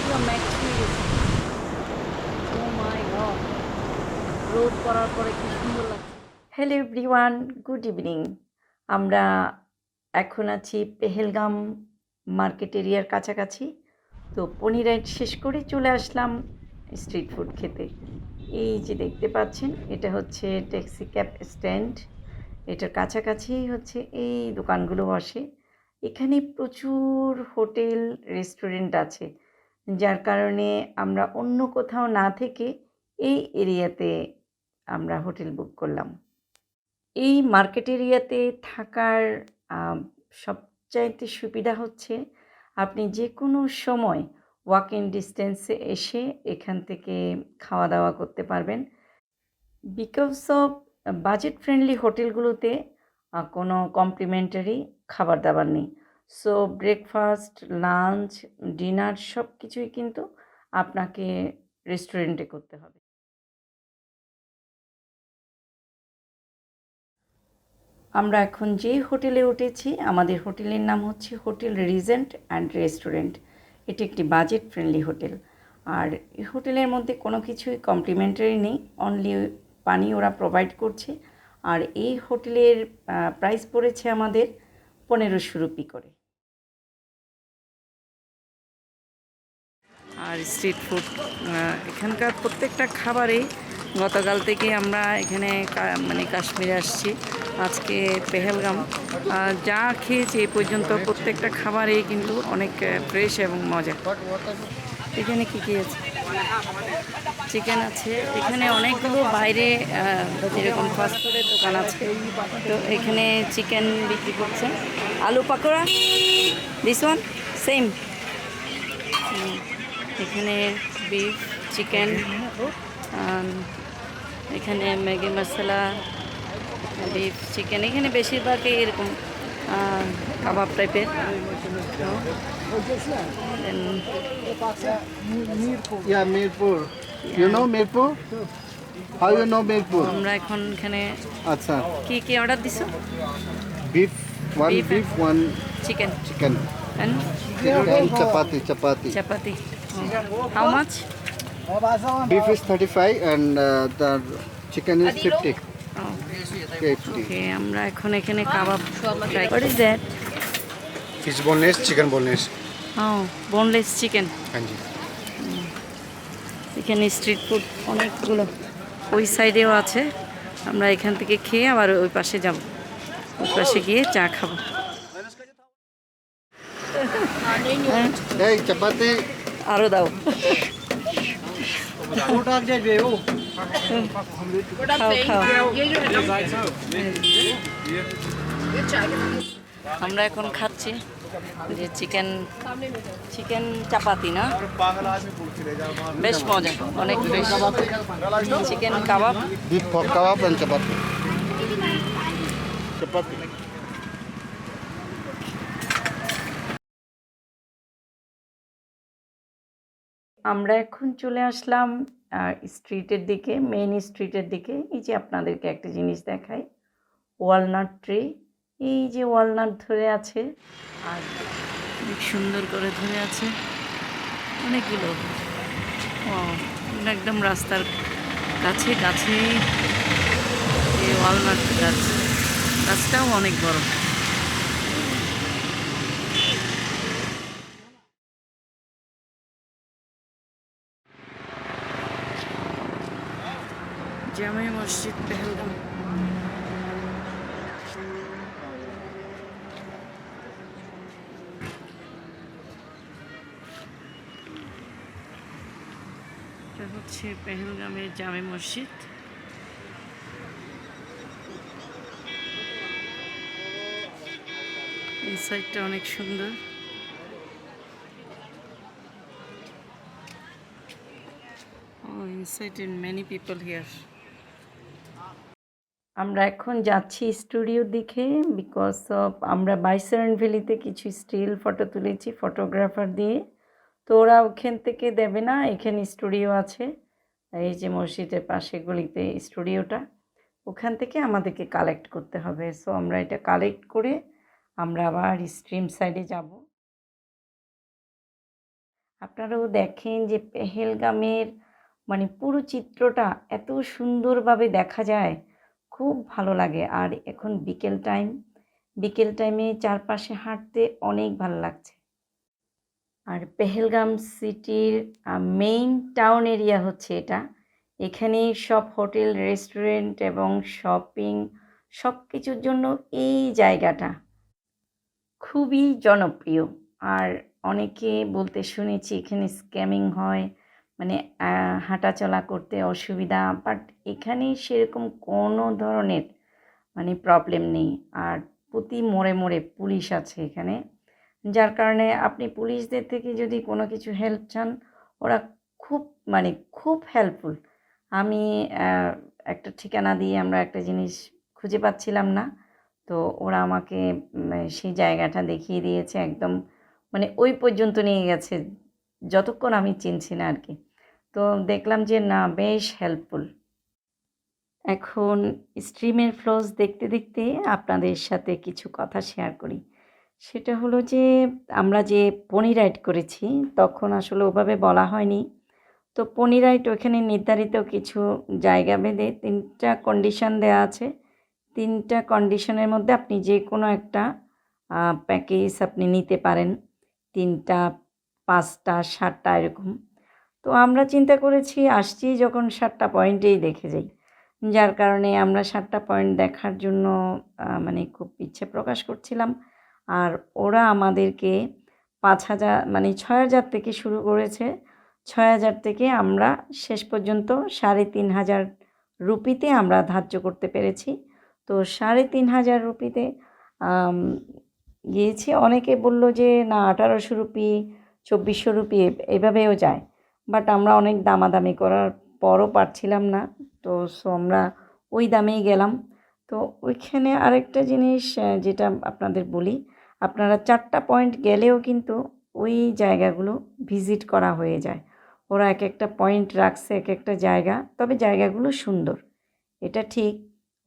পুরো ম্যাক্স হয়ে গেছে। ও মাই গড, রোদ পড়ার পরে কি সুন্দর লাগছে। Hello everyone, good evening. আমরা এখন আছি পেহেলগাম মার্কেট এরিয়ার কাছাকাছি। তো পনি রাইড শেষ করে চলে আসলাম স্ট্রিট ফুড খেতে। এই যে দেখতে পাচ্ছেন, এটা হচ্ছে ট্যাক্সি ক্যাব স্ট্যান্ড। এটার কাছাকাছি হচ্ছে এই দোকানগুলো বসে। এখানে প্রচুর হোটেল রেস্টুরেন্ট আছে, যার কারণে আমরা অন্য কোথাও না থেকে এই এরিয়াতে আমরা হোটেল বুক করলাম। এই মার্কেট এরিয়াতে থাকার সবচাইতে সুবিধা হচ্ছে আপনি যে কোনো সময় ওয়াক ইন ডিস্টেন্সে এসে এখান থেকে খাওয়া দাওয়া করতে পারবেন। বিকজ অফ বাজেট ফ্রেন্ডলি হোটেলগুলোতে কোনো কমপ্লিমেন্টারি খাবার দাবার নেই। সো ব্রেকফাস্ট, লাঞ্চ, ডিনার সব কিছুই কিন্তু আপনাকে রেস্টুরেন্টে করতে হবে। আমরা এখন যে হোটেলে উঠেছি, আমাদের হোটেলের নাম হচ্ছে হোটেল রিজেন্ট অ্যান্ড রেস্টুরেন্ট। এটি একটি বাজেট ফ্রেন্ডলি হোটেল। আর এই হোটেলের মধ্যে কোনো কিছুই কমপ্লিমেন্টারি নেই, অনলি পানি ওরা প্রোভাইড করছে। আর এই হোটেলের প্রাইস পড়েছে আমাদের 1500 রুপি করে। আর স্ট্রিট ফুড এখানকার প্রত্যেকটা খাবারেই, গতকাল থেকে আমরা এখানে মানে কাশ্মীরে আসছি, আজকে পেহেলগাম, যা খেয়েছি এই পর্যন্ত প্রত্যেকটা খাবারেই কিন্তু অনেক ফ্রেশ এবং মজা। এখানে কী কী আছে? চিকেন আছে, এখানে অনেকগুলো বাইরে যেরকম ফাস্টফুডের দোকান আছে, তো এখানে চিকেন বিক্রি করছে। আলু পাকোড়া, দিস ওয়ান সেম। এখানে বিফ, চিকেন, এখানে ম্যাগি মশলা, বিফ, চিকেন, এখানে বেশিরভাগই এরকম কাবাব টাইপের। Mirpur, you know Mirpur? How you know Mirpur? আমরা এখন এখানে আচ্ছা, কি কি অর্ডার দিছো? beef, one beef, one chicken chicken, and and chapati. chapati. How much? Beef is 35 and the chicken is 50. Oh, 50. okay, আমরা এখন এখানে kebab try. What is that? Fish boneless, chicken boneless. Oh, boneless chicken. हाँ जी। এখানে street food অনেকগুলো ওই সাইডেও আছে। আমরা এখান থেকে খেয়ে আবার ওই পাশে যাব, ওই পাশে গিয়ে চা খাবো। Hey, chapati. আরও দাও। খাও খাও। আমরা এখন খাচ্ছি যে চিকেন চাপাতি, না বেশ মজা, অনেক বেশ। Chicken kebab, Beef pork kebab and chapati. Chapati. আমরা এখন চলে আসলাম স্ট্রিটের দিকে, মেইন স্ট্রিটের দিকে। এই যে আপনাদেরকে একটা জিনিস দেখাই, ওয়ালনাট ট্রি। এই যে ওয়ালনাট ধরে আছে, আর অনেক সুন্দর করে ধরে আছে অনেকগুলো। একদম রাস্তার কাছে কাছে এই ওয়ালনাট গাছ, গাছটাও অনেক বড়। জামে মসজিদ পেহেলগাম। এটা হচ্ছে পেহেলগামের জামে মসজিদ। এই সাইডটা অনেক সুন্দর। Inside many people here. আমরা এখন যাচ্ছি স্টুডিওর দিকে, বিকজ অফ আমরা বাইসারন ভ্যালিতে কিছু স্টিল ফটো তুলেছি ফটোগ্রাফার দিয়ে, তো ওরা ওখান থেকে দেবে না, এখানে স্টুডিও আছে। এই যে মসজিদের পাশে গলিতে স্টুডিওটা, ওখান থেকে আমাদেরকে কালেক্ট করতে হবে। সো আমরা এটা কালেক্ট করে আমরা আবার স্ট্রিম সাইডে যাব। আপনারাও দেখেন যে পেহেলগামের মানে পুরো চিত্রটা এত সুন্দরভাবে দেখা যায়, খুব ভালো লাগে। আর এখন বিকেল টাইমে চারপাশে হাঁটতে অনেক ভালো লাগছে। আর পেহেলগাম সিটির মেইন টাউন এরিয়া হচ্ছে এটা। এখানে সব হোটেল, রেস্টুরেন্ট এবং শপিং সব কিছুর জন্য এই জায়গাটা খুবই জনপ্রিয়। আর অনেকে বলতে শুনেছি এখানে স্ক্যামিং হয়, মানে হাঁটাচলা করতে অসুবিধা, বাট এখানে সেরকম কোনো ধরনের মানে প্রবলেম নেই। আর প্রতি মোড়ে পুলিশ আছে এখানে, যার কারণে আপনি পুলিশদের থেকে যদি কোনো কিছু হেল্প চান, ওরা খুব মানে খুব হেল্পফুল। আমি একটা ঠিকানা দিয়ে আমরা একটা জিনিস খুঁজে পাচ্ছিলাম না, তো ওরা আমাকে সেই জায়গাটা দেখিয়ে দিয়েছে, একদম মানে ওই পর্যন্ত নিয়ে গেছে যতক্ষণ আমি চিনছি না আর কি। তো দেখলাম যে না, বেশ হেল্পফুল। এখন স্ট্রিমের ফ্লোজ দেখতে দেখতে আপনাদের সাথে কিছু কথা শেয়ার করি। সেটা হলো যে আমরা যে পনি রাইড করেছি তখন আসলে ওভাবে বলা হয়নি। তো পনি রাইড ওখানে নির্ধারিত কিছু জায়গা ভেদে 3টা কন্ডিশন দেওয়া আছে। 3টা কন্ডিশনের মধ্যে আপনি যে কোনো একটা প্যাকেজ আপনি নিতে পারেন। 3টা, 5টা, 7টা এরকম। তো আমরা চিন্তা করেছি আসছি যখন 7টা পয়েন্টেই দেখে যাই। যার কারণে আমরা 7টা পয়েন্ট দেখার জন্য মানে খুব ইচ্ছে প্রকাশ করছিলাম। আর ওরা আমাদেরকে 5,000 মানে 6,000 থেকে শুরু করেছে। 6,000 থেকে আমরা শেষ পর্যন্ত 3,500 রুপিতে আমরা ধার্য করতে পেরেছি। তো 3,500 রুপিতে গিয়েছি। অনেকে বলল যে না 1,800 রুপি, 2,400 রুপি এভাবেও যায়। বাট আমরা অনেক দামাদামি করার পরও পারছিলাম না, তো আমরা ওই দামেই গেলাম। তো ওইখানে আরেকটা জিনিস যেটা আপনাদের বলি, আপনারা 4টা পয়েন্ট গেলেও কিন্তু ওই জায়গাগুলো ভিজিট করা হয়ে যায়। ওরা এক একটা পয়েন্ট রাখছে, এক একটা জায়গা, তবে জায়গাগুলো সুন্দর। এটা ঠিক,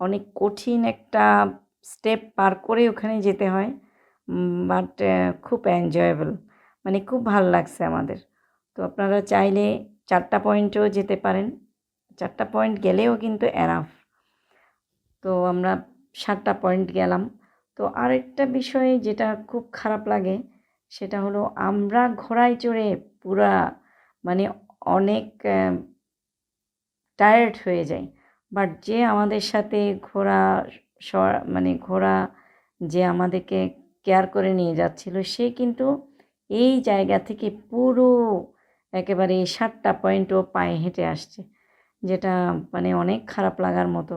অনেক কঠিন একটা স্টেপ পার করে ওখানে যেতে হয়, বাট খুব এনজয়েবল, মানে খুব ভালো লাগছে আমাদের। তো আপনারা চাইলে 4টা পয়েন্টেও যেতে পারেন। 4টা পয়েন্ট গেলেও কিন্তু এনাফ। তো আমরা 7টা পয়েন্ট গেলাম। তো আরেকটা বিষয় যেটা খুব খারাপ লাগে সেটা হলো আমরা ঘোড়ায় চড়ে পুরা মানে অনেক টায়ার্ড হয়ে যাই। বাট যে আমাদের সাথে ঘোড়া যে আমাদেরকে কেয়ার করে নিয়ে যাচ্ছিল, সে কিন্তু এই জায়গা থেকে পুরো একেবারে 7টা পয়েন্টও পায়ে হেঁটে আসছে, যেটা মানে অনেক খারাপ লাগার মতো।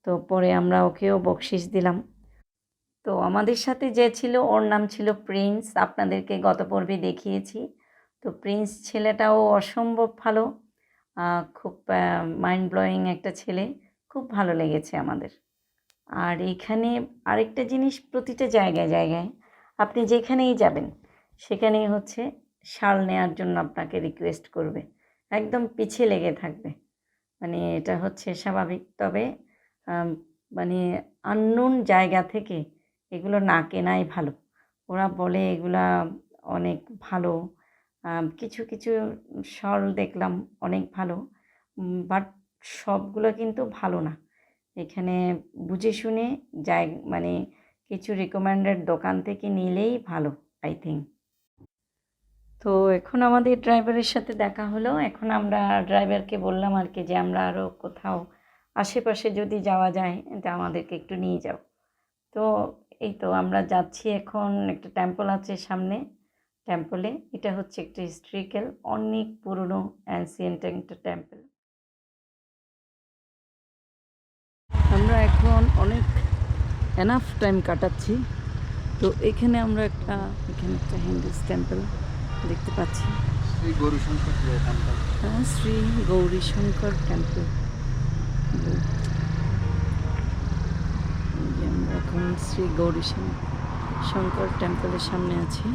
তো পরে আমরা ওকেও বকশিশ দিলাম। তো আমাদের সাথে যে ছিল ওর নাম ছিল প্রিন্স, আপনাদেরকে গত পর্বে দেখিয়েছি। তো প্রিন্স ছেলেটাও অসম্ভব ভালো, খুব মাইন্ড ব্লোয়িং একটা ছেলে, খুব ভালো লেগেছে আমাদের। আর এইখানে আরেকটা জিনিস, প্রতিটা জায়গায় আপনি যেখানেই যাবেন সেখানেই হচ্ছে শাল নেওয়ার জন্য আপনাকে রিকোয়েস্ট করবে, একদম পিছে লেগে থাকবে। মানে এটা হচ্ছে স্বাভাবিক, তবে মানে আননোন জায়গা থেকে এগুলো না কেনাই ভালো। ওরা বলে এগুলা অনেক ভালো, কিছু শল দেখলাম অনেক ভালো, বাট সবগুলো কিন্তু ভালো না। এখানে বুঝে শুনে মানে কিছু রিকমেন্ডেড দোকান থেকে নিলেই ভালো, আই থিঙ্ক। তো এখন আমাদের ড্রাইভারের সাথে দেখা হলো। এখন আমরা ড্রাইভারকে বললাম আর কি যে আমরা আরও কোথাও আশেপাশে যদি যাওয়া যায় তা আমাদেরকে একটু নিয়ে যাও। তো এই তো আমরা যাচ্ছি এখন, একটা টেম্পল আছে সামনে। টেম্পলে এটা হচ্ছে একটা হিস্ট্রিক্যাল, অনেক পুরনো অ্যানসিয়েন্ট একটা টেম্পল। আমরা এখন অনেক এনাফ টাইম কাটাচ্ছি। তো এখানে একটা হিন্দুস টেম্পল দেখতে পাচ্ছি, শ্রী গৌরী শঙ্কর টেম্পল। আমরা এখন শ্রী গৌরী শঙ্কর টেম্পলের সামনে আছি।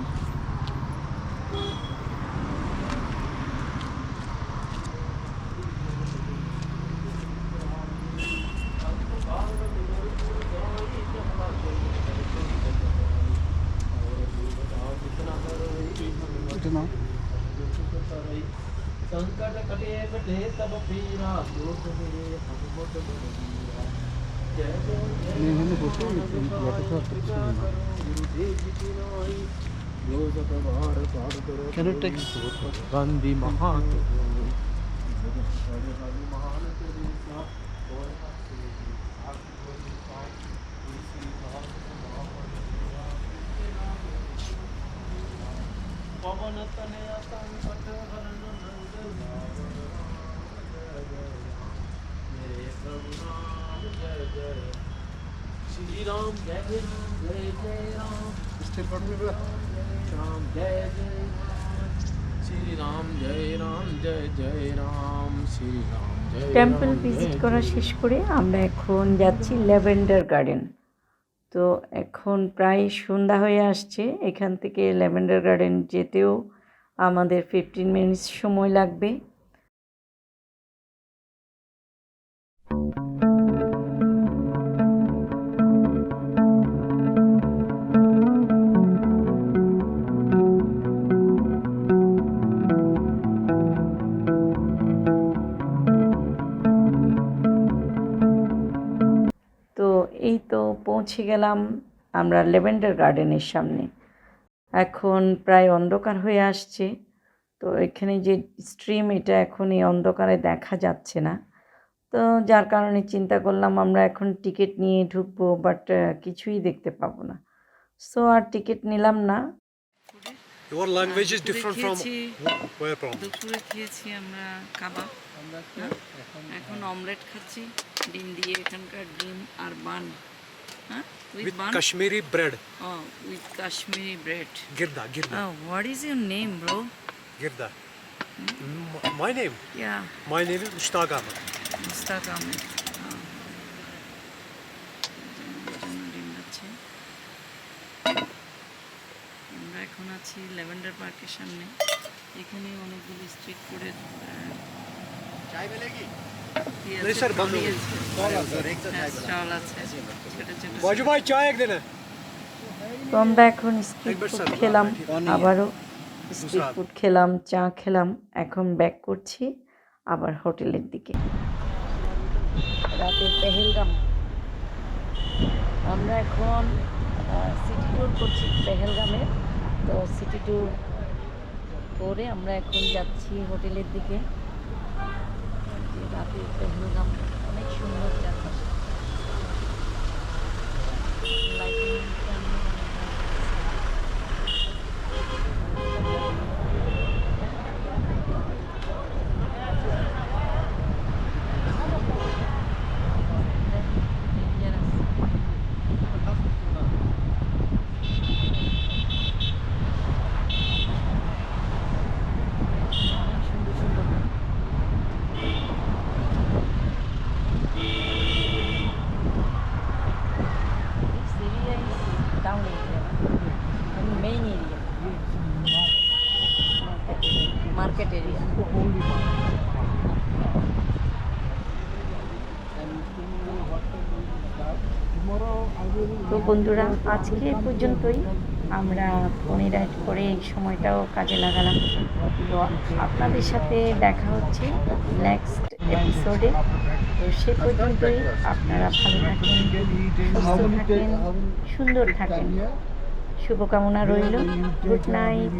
संकट कटे कटे तब पीरा लोक मेरे हनुमत बलबीरा जय जय गुरुदेव की नाई रोज बार बार करो Can you take गांधी महान पवन तनया संकट हरण मंगल मेरे प्रभु राम जय जय श्री राम जय राम जय जय Ram Still got me back. Ram जय जय राम श्री राम जय राम जय जय राम श्री राम जय টেম্পল राम ভিজিট जय করা जय শেষ করে আমরা এখন যাচ্ছি ল্যাভেন্ডার গার্ডেন। তো এখন প্রায় সন্ধ্যা হয়ে আসছে, এখান থেকে ল্যাভেন্ডার গার্ডেন যেতেও আমাদের 15 মিনিটস সময় লাগবে। তো এই তো পৌঁছে গেলাম আমরা ল্যাভেন্ডার গার্ডেনের সামনে। এখন প্রায় অন্ধকার হয়ে আসছে, তো এখানে যে স্ট্রিম এটা এখন এই অন্ধকারে দেখা যাচ্ছে না, তো যার কারণে চিন্তা করলাম আমরা এখন টিকিট নিয়ে ঢুকবো, বাট কিছুই দেখতে পাবো না, সো আর টিকিট নিলাম না। Your language is different from where from? দুপুরে খেয়েছি আমরা কাবাব, এখন অমলেট খাচ্ছি ডিম দিয়ে, এখানকার ডিম আর বান, হ্যাঁ With Kashmiri bread. With Kashmiri bread. Girda, girda, what is your name bro? girda. My name? Yeah My name is Mushtaq Ahmed. Mushtaq Ahmed. জন্য ডিম খাচ্ছে। আমরা এখন আছি ল্যাভেন্ডার পার্কের সামনে, এখানে অনেকগুলো স্ট্রিট ফুডের नहीं सर, बंद हो गई। স্টল আছে ছোট ছোট। बाजू भाई चाय एक देना। তো আমরা এখন স্ট্রিট ফুড খেলাম, আবারও স্ট্রিট ফুড খেলাম, চা খেলাম, এখন ব্যাক করছি আবার হোটেলের দিকে। রাতে পেহেলগাম, আমরা এখন সিটি ট্যুর করছি পেহেলগামের। তো সিটি ট্যুর করে আমরা এখন যাচ্ছি হোটেলের দিকে। রাতে পেহেলগাম অনেক সুন্দর জায়গা, মার্কেট এরিয়া। তো বন্ধুরা আজকে এই পর্যন্তই, আমরা ফোনে রাইড করে এই সময়টাও কাজে লাগালাম। তো আপনাদের সাথে দেখা হচ্ছে নেক্সট এপিসোডে। তো সে পর্যন্তই আপনারা ভালো থাকেন, সুস্থ থাকেন, সুন্দর থাকেন, শুভকামনা রইল। Good night.